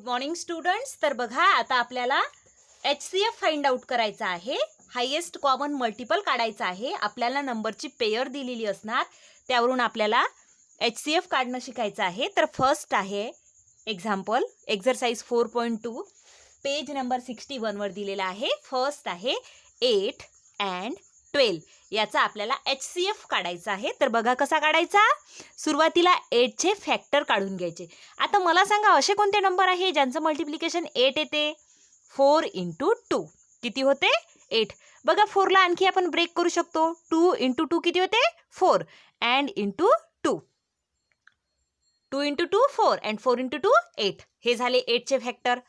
Good morning students. तर बघा आता आपल्याला HCF फाइंड आउट करायचा आहे. हायेस्ट कॉमन मल्टिपल काढायचा आहे. आपल्याला नंबरची पेयर दिलेली असणार, त्यावरून आपल्याला HCF काढणं शिकायचं आहे. तर फर्स्ट आहे एक्झाम्पल एक्सरसाइज 4.2 पेज नंबर 61 वर दिलेला आहे. फर्स्ट आहे 8 and 12 याचा आपल्याला HCF काढायचा आहे. तर बघा कसा काढायचा. सुरुवातीला 8 चे फॅक्टर काढून घ्यायचे. आता मला सांगा असे कोणते नंबर आहे ज्यांचं मल्टिप्लिकेशन 8 येते. 4 × 2 किती होते 8. बघा 4 ला आणखी आपण ब्रेक करू शकतो. 2 × 2 किती होते 4 and × 2 2 × 2 4 and 4 × 2 8. हे झाले 8 चे फॅक्टर.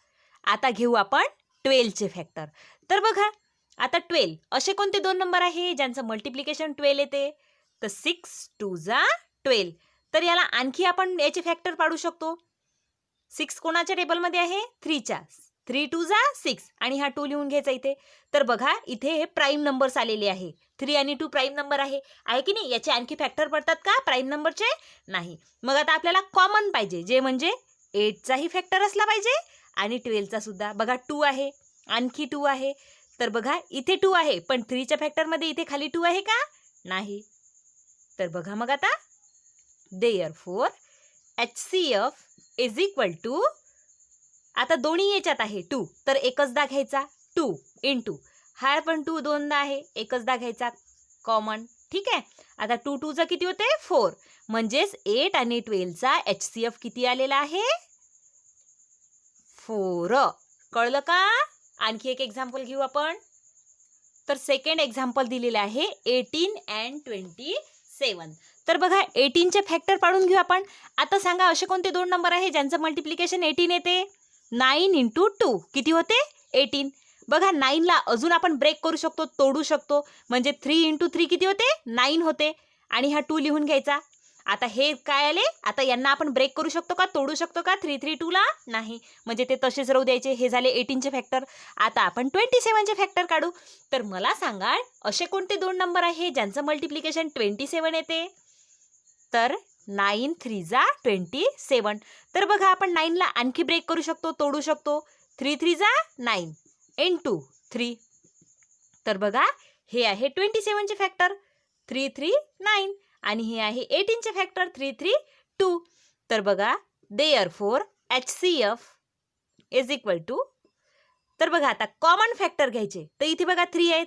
आता घेऊ आपण 12 चे फॅक्टर. तर बघा आता 12 असे कोणते दोन नंबर आहे ज्यांचं मल्टिप्लिकेशन 12 येते. तर 6 2 12. तर याला आणखी आपण याचे फॅक्टर पाडू शकतो. 6 कोणाच्या टेबलमध्ये आहे 3 च्या. 3 2 6 आणि हा 2 लिहून घ्यायचा इथे. तर बघा इथे हे प्राईम नंबर्स आलेले आहे. 3 आणि 2 प्राईम नंबर आहे की नाही. याचे आणखी फॅक्टर पडतात का प्राईम नंबरचे. नाही. मग आता आपल्याला कॉमन पाहिजे जे म्हणजे 8 चाही फॅक्टर असला पाहिजे आणि 12 चा सुद्धा. बघा 2 आहे आणखी 2 आहे. तर बघा इथे 2 आहे पण 3 च्या फॅक्टर मध्ये इथे खाली 2 आहे का नाही. तर बघा मग आता therefore HCF is equal to, आता दोन्ही याच्यात आहे 2 तर एकचदा घ्यायचा 2 × हा पण 2 दोनदा आहे एकचदा घ्यायचा कॉमन. ठीक आहे. आता 2 2 चा किती होते 4 म्हणजेच 8 आणि 12 चा HCF किती आलेला आहे 4. कळलं का. आणखी एक एक्झाम्पल घेऊ आपण. तर सेकंड एक्झाम्पल दिलेलं आहे 18 and 27. तर बघा 18 चे फॅक्टर पाडून घेऊ आपण. आता सांगा असे कोणते दोन नंबर आहे ज्यांचं मल्टिप्लिकेशन 18 येते. 9 × 2 किती होते 18. बघा 9 ला अजून आपण ब्रेक करू शकतो तोडू शकतो. म्हणजे 3 × 3 किती होते 9 होते आणि हा 2 लिहून घ्यायचा. आता हे काय आले. आता यांना आपण ब्रेक करू शकतो का तोडू शकतो का 3 3 2 ला नाही. म्हणजे ते तसेच राहू द्यायचे. हे झाले 18 चे फॅक्टर. आता आपण 27 चे फॅक्टर काढू. तर मला सांगा असे कोणते दोन नंबर आहे ज्यांचं मल्टिप्लिकेशन 27 येते. तर 9 3 27. तर बघा आपण 9 ला आणखी ब्रेक करू शकतो तोडू शकतो. 3 3 9 × 3. तर बघा हे आहे 27 चे फॅक्टर 3 3 9 आणि हे आहे 18 चे फॅक्टर 3 3 2. तर बघा therefore HCF is equal to. तर बघा आता कॉमन फॅक्टर घ्यायचे. तर इथे बघा 3 आहेत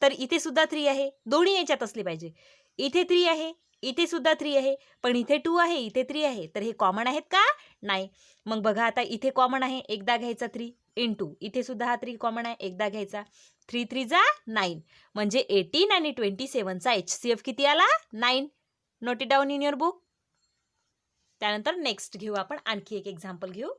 तर इथे सुद्धा 3 आहे. दोन्ही याच्यात असले पाहिजे. इथे 3 आहे इथे सुद्धा 3 आहे पण इथे 2 आहे इथे 3 आहे. तर हे कॉमन आहेत का नाही. मग बघा आता इथे कॉमन आहे एकदा घ्यायचा 3 × इथे सुद्धा हा 3 कॉमन आहे एकदा घ्यायचा. 3 3 9 म्हणजे 18 आणि 27 चा HCF किती आला 9. Note it down in your book. त्यानंतर नेक्स्ट घेऊ आपण आणखी एक एक्झाम्पल घेऊ.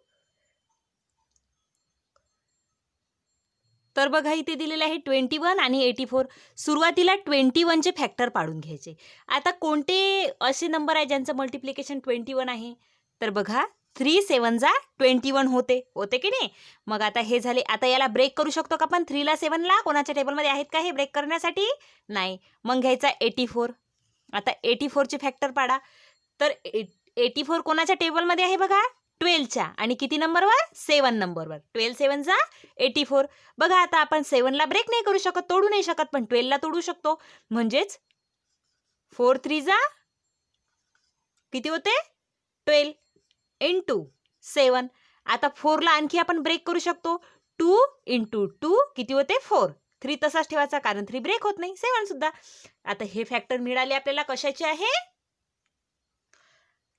तर बघा इथे दिलेले आहे 21 आणि 84. सुरुवातीला 21 चे फॅक्टर पाडून घ्यायचे. आता कोणते असे नंबर आहे ज्यांचं मल्टिप्लिकेशन 21 आहे. तर बघा 3 7 21 होते की नाही. मग आता हे झाले. आता याला ब्रेक करू शकतो का आपण 3 ला 7 ला. कोणाच्या टेबलमध्ये आहेत का हे ब्रेक करण्यासाठी नाही. मग घ्यायचा 84. आता 84 चे फॅक्टर पाडा. तर 84 कोणाच्या टेबलमध्ये आहे बघा 12 च्या आणि किती नंबरवर 7 नंबरवर. 12 7 84. बघा आता आपण 7 ला ब्रेक नाही करू शकत तोडू नाही शकत पण 12 ला तोडू शकतो. म्हणजेच 4 3 किती होते 12 × 7. आता 4 ला आणखी आपण ब्रेक करू शकतो. 2 × 2 किती होते 4. 3 तसाच ठेवायचा कारण 3 ब्रेक होत नाही 7 सुद्धा. आता हे फॅक्टर मिळाले आपल्याला कशाचे आहे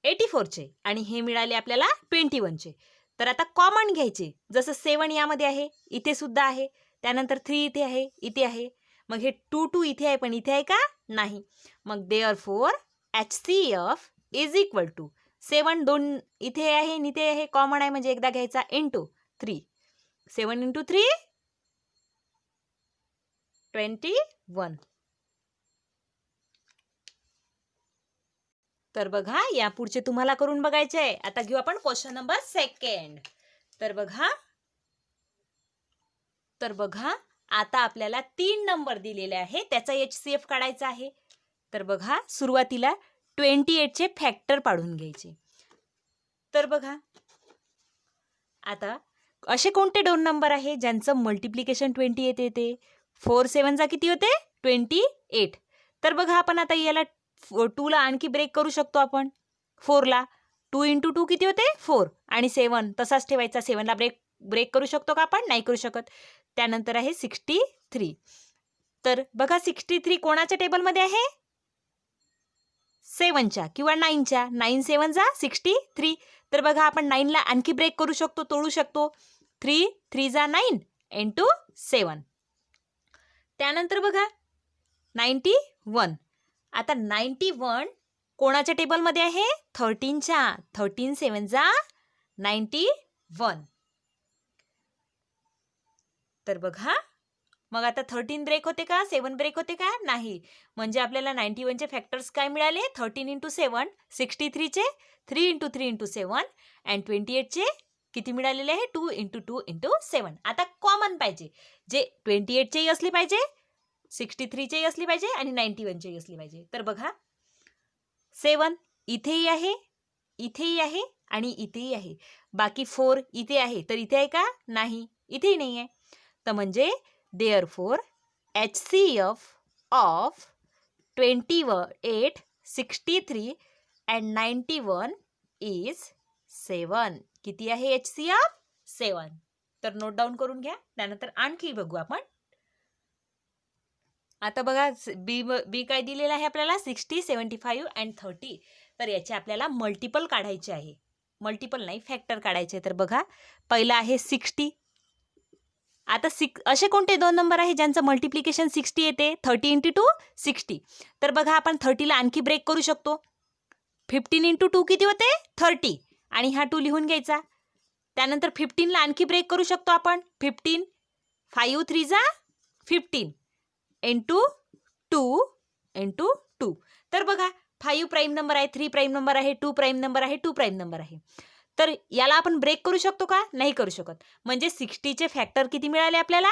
84 चे आणि हे मिळाले आपल्याला 21 चे. तर आता कॉमन घ्यायचे. जसं 7 यामध्ये आहे इथे सुद्धा आहे. त्यानंतर 3 इथे आहे इथे आहे. मग हे 2 2 इथे आहे पण इथे आहे का नाही. मग therefore HCF is equal to 7 2 इथे आहे आणि इथे आहे कॉमन आहे म्हणजे एकदा घ्यायचा × 3. 7 × 3 21. तर बघा या पुढचे तुम्हाला करून बघायचे आहे. आता घेऊ आपण क्वेश्चन नंबर 2. तर बघा आता आपल्याला 3 नंबर दिलेले आहे त्याचा HCF काढायचा आहे. तर बघा सुरुवातीला 28 चे फॅक्टर पाडून घ्यायचे. तर बघा आता असे कोणते 2 नंबर आहे ज्यांचं मल्टिप्लिकेशन 28 येते? 4 7 जा किती होते? 28. तर बघा आपण आता याला 2 ला आणखी ब्रेक करू शकतो आपण. 4 ला 2 × 2 किती होते? 4 आणि 7 तसाच ठेवायचा. 7 ला ब्रेक करू शकतो का आपण? नाही करू शकत. त्यानंतर आहे 63. तर बघा 63 कोणाच्या टेबलमध्ये आहे? 7च्या किंवा 9च्या. 9 7 जा 63. तर बघा आपण 9 ला आणखी ब्रेक करू शकतो, तोडू शकतो. 3 3 जा 9 × 7. त्यानंतर बघा 91. आता 91 कोणाच्या टेबलमध्ये आहे? 13च्या. 13 7 जा 91. तर बघा मग आता 13 ब्रेक होते का? 7 ब्रेक होते का? नाही. म्हणजे आपल्याला 91चे फॅक्टर्स काय मिळाले? 13 × 7, 63चे 3 × 3 × 7 आणि 28चे किती मिळालेले आहे? 2 × 2 × 7. आता कॉमन पाहिजे, जे 28चेही असली पाहिजे, 63चेही असली पाहिजे आणि 91चेही असली पाहिजे. तर बघा 7 इथेही आहे, इथेही आहे आणि इथेही आहे. बाकी 4 इथे आहे, तर इथे आहे का? नाही, इथेही नाही आहे. तर म्हणजे therefore HCF of 28, 63 and 91 is 7. किती आहे HCF? 7. तर नोट डाऊन करून घ्या. त्यानंतर आणखी बघू आपण. आता बघा बी काय दिलेलं आहे आपल्याला? 60, 75 and 30. तर याचे आपल्याला मल्टिपल काढायचे आहे. मल्टिपल नाही, फॅक्टर काढायचे. तर बघा पहिला आहे 60. आता असे कोणते 2 नंबर आहे ज्यांचं मल्टिप्लिकेशन 60 येते? 30 × 2 60. तर बघा आपण 30ला आणखी ब्रेक करू शकतो. 15 × 2 किती होते? 30 आणि हा 2 लिहून घ्यायचा. त्यानंतर 15ला आणखी ब्रेक करू शकतो आपण. 15 5 3 जा 15 × 2 × 2. तर बघा 5 प्राईम नंबर आहे, 3 प्राईम नंबर आहे, 2 प्राईम नंबर आहे, 2 प्राईम नंबर आहे. तर याला आपण ब्रेक करू शकतो का? नाही करू शकत. म्हणजे 60चे फॅक्टर किती मिळाले आपल्याला?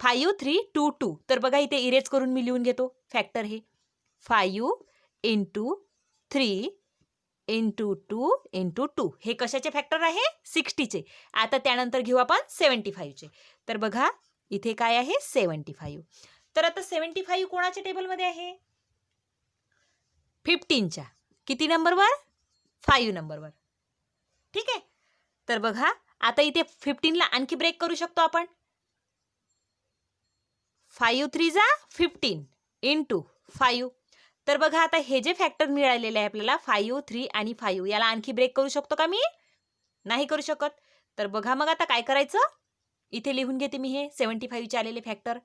5 3 2 2. तर बघा इथे इरेज करून मी लिहून घेतो फॅक्टर हे. 5 × 3 × 2 × 2. हे कशाचे फॅक्टर आहे? 60चे. आता त्यानंतर घेऊ आपण 75चे. तर बघा इथे काय आहे? 75. तर आता 75 कोणाच्या टेबलमध्ये आहे? 15च्या. किती नंबरवर? 5 नंबरवर. ठीक आहे. तर बघा आता इथे 15ला आणखी ब्रेक करू शकतो आपण. 5 3 जा 15 × 5. तर बघा आता हे जे फॅक्टर मिळालेले आहे आपल्याला 5 3 आणि 5, याला आणखी ब्रेक करू शकतो का मी? नाही करू शकत. तर बघा मग आता काय करायचं? इथे लिहून घेते मी हे 75चे आलेले फॅक्टर.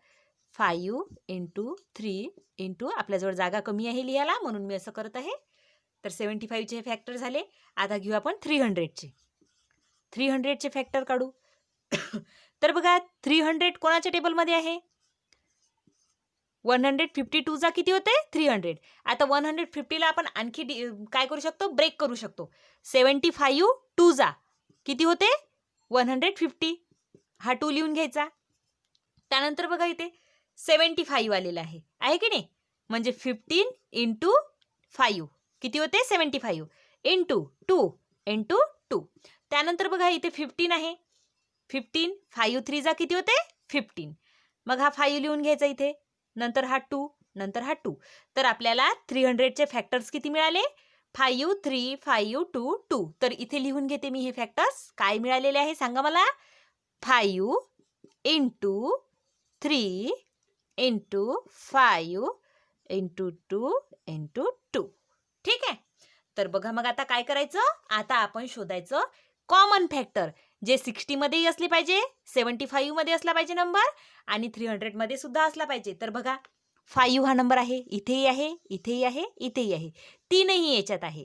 5 × 3 × आपल्याजवळ जागा कमी आहे लिहायला म्हणून मी असं करत आहे. तर 75चे हे फॅक्टर झाले. आता घेऊ आपण 300चे. 300चे फॅक्टर काढू. तर बघा 300 कोणाच्या टेबलमध्ये आहे? 152 जा किती होते? 300. आता 150ला आपण आणखी काय करू शकतो? ब्रेक करू शकतो. 75 2 जा किती होते? 150. हा 2 लिहून घ्यायचा. त्यानंतर बघा इथे 75 आलेला आहे, आहे की नाही? म्हणजे 15 × 5 किती होते? 75 × 2 × 2. त्यानंतर बघा इथे 15 आहे. 15 5 3 जा किती होते? 15. मग हा 5 लिहून घ्यायचा इथे. नंतर हा 2, नंतर हा 2. तर आपल्याला 300चे फॅक्टर्स किती मिळाले? 5 3 5 2 2. तर इथे लिहून घेते मी हे फॅक्टर्स. काय मिळालेले आहे सांगा मला? 5 × 3 × 5 × 2 × 2. ठीक आहे. तर बघा मग आता काय करायचं? आता आपण शोधायचं कॉमन फॅक्टर, जे 60 मध्येही असले पाहिजे, 75 मध्ये असला पाहिजे नंबर आणि 300 मध्ये सुद्धा असला पाहिजे. तर बघा 5 हा नंबर आहे, इथेही आहे, इथेही आहे, इथेही आहे, तीनही याच्यात आहे.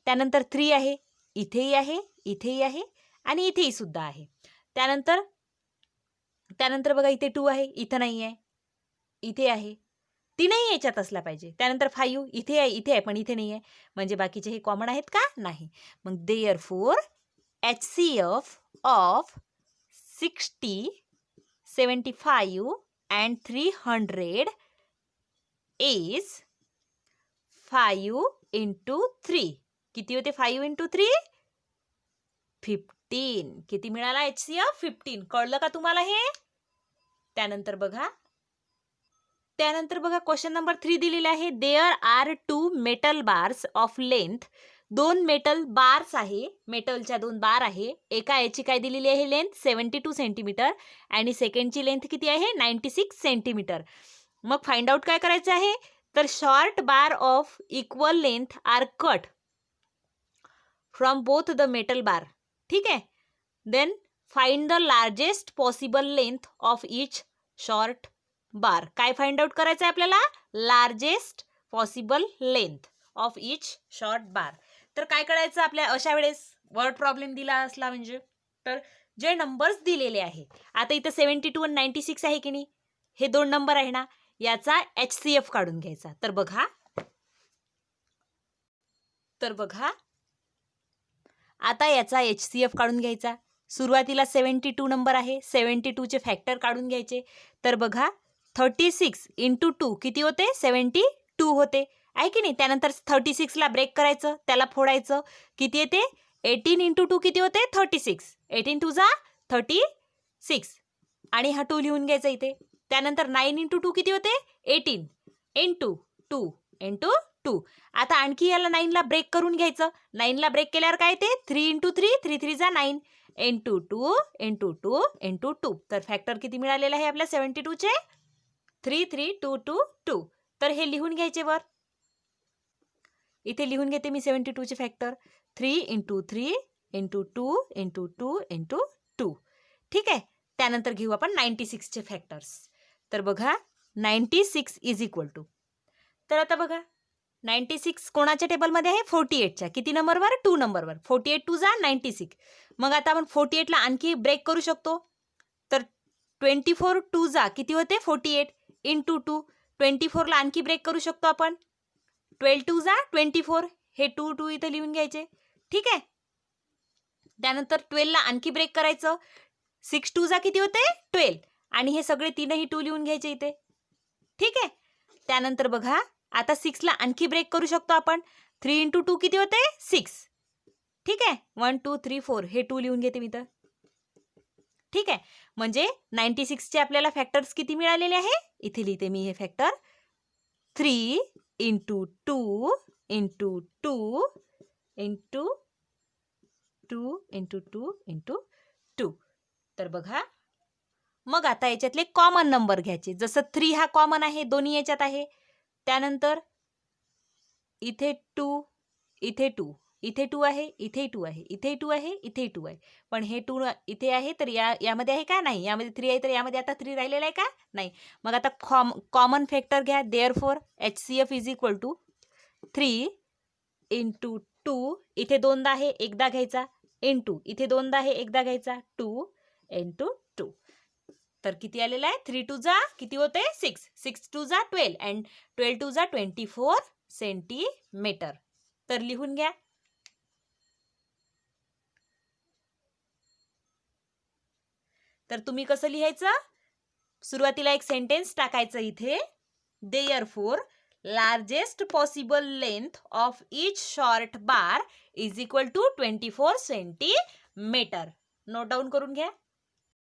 त्यानंतर 3 आहे, इथेही आहे, इथेही आहे आणि इथेही सुद्धा आहे. त्यानंतर बघा इथे 2 आहे, इथं नाही आहे, इथे आहे, तीनही याच्यात असला पाहिजे. त्यानंतर 5 इथे आहे पण इथे नाही आहे. म्हणजे बाकीचे हे कॉमन आहेत का? नाही. मग therefore HCF of 60, 75 and 300 is 5 × 3. किती होते 5 × 3? 15. किती मिळाला HCF? 15. कळलं का तुम्हाला हे? त्यानंतर बघा क्वेश्चन नंबर 3 दिलेला आहे. There are 2 metal bars of length. 2 metal bars आहे, मेटलच्या 2 बार आहे. एका याची काय दिलेली आहे लेंथ? 72 सेंटीमीटर आणि सेकंडची लेंथ किती आहे? 96 सेंटीमीटर. मग फाइंड आउट काय करायचं आहे? तर short bar of equal length are cut from both the metal bar. ठीक आहे. Then find the largest possible length of each short bar. काय फाइंड आउट करायचं आहे आपल्याला? Largest possible length of each short bar. तर काय करायचं आपल्या अशा वेळेस वर्ड प्रॉब्लेम दिला असला म्हणजे, तर जे नंबर्स दिलेले आहे, आता इथं 72 आणि 96 आहे की नाही, हे 2 नंबर आहे ना, याचा HCF काढून घ्यायचा. तर बघा आता याचा HCF काढून घ्यायचा. सुरुवातीला 72 नंबर आहे, 72 चे फॅक्टर काढून घ्यायचे. तर बघा 36 इंटू 2 किती होते? 72 होते आहे की नाही. त्यानंतर 36 ला ब्रेक करायचं, त्याला फोडायचं, किती येते? 18 इंटू 2 किती होते? 36. 18 2 जा 36 आणि हा 2 लिहून घ्यायचा इथे. त्यानंतर 9 इंटू 2 किती होते? 18 इंटू 2 इंटू 2. आता आणखी याला 9 ला ब्रेक करून घ्यायचं. 9 ला ब्रेक केल्यावर काय येते? 3 इंटू 3 3 3 जा 9 इंटू 2 इंटू 2 इंटू 2. तर फॅक्टर किती मिळालेला आहे आपल्या 72 चे? 3 3 2 2 2. तर हे लिहून घ्यायचे वर. इथे लिहून घेते मी 72 चे factor. 3 into 3 into 2 into 2 into 2. ठीक आहे. त्यानंतर घेऊ आपण 96 चे फॅक्टर्स. तर बघा 96 इज इक्वल टू, तर आता बघा 96 कोणाच्या टेबलमध्ये आहे? 48च्या. किती नंबरवर? 2 नंबरवर. 48 2 जा 96. मग आता आपण 48 ला आणखी ब्रेक करू शकतो. तर 24 2 जा किती होते? 48 इंटू 2. 24 ला आणखी ब्रेक करू शकतो आपण. 12 2 जा 24. हे 2 2 इथे लिहून घ्यायचे. ठीक आहे. त्यानंतर 12 ला आणखी ब्रेक करायचं. 6 2 जा किती होते? 12 आणि हे सगळे तीनही 2 लिहून घ्यायचे इथे. ठीक आहे. त्यानंतर बघा आता 6 ला आणखी ब्रेक करू शकतो आपण. 3 इंटू 2 किती होते? 6. ठीक आहे. 1 2 3 4 हे 2 लिहून घेते मी तर. ठीक आहे. म्हणजे 96 चे आपल्याला फॅक्टर्स किती मिळालेले आहे? इथे लिहिते मी हे factor. 3 into 2 into 2 into 2 into 2 into 2. तर बघा मग आता याच्यातले कॉमन नंबर घ्यायचे. जसं 3 हा कॉमन आहे, दोन्ही याच्यात आहे. त्यानंतर इथे 2 इथे 2 इथे 2 आहे, इथे 2 आहे, इथे 2 आहे, इथे 2 आहे. पण हे 2 इथे आहे तर यामध्ये आहे का? नाही. यामध्ये 3 आहे तर यामध्ये आता 3 राहिलेला आहे का? नाही. मग आता कॉमन फॅक्टर घ्या. Therefore HCF is equal to 3 into 2 इथे 2दा आहे, एकदा घ्यायचा, इंटू इथे 2दा आहे, एकदा घ्यायचा, 2 इंटू 2. तर किती आलेला आहे? 3 2 जा किती होते? 6. 6 2 जा 12 अँड 12 2 जा 24 सेंटीमीटर. तर लिहून घ्या. तर तुम्ही कसं लिहायचं? सुरुवातीला एक सेंटेन्स टाकायचं इथे. Therefore largest possible length of each short bar is equal to 24 centimetre. Note down करून घ्या.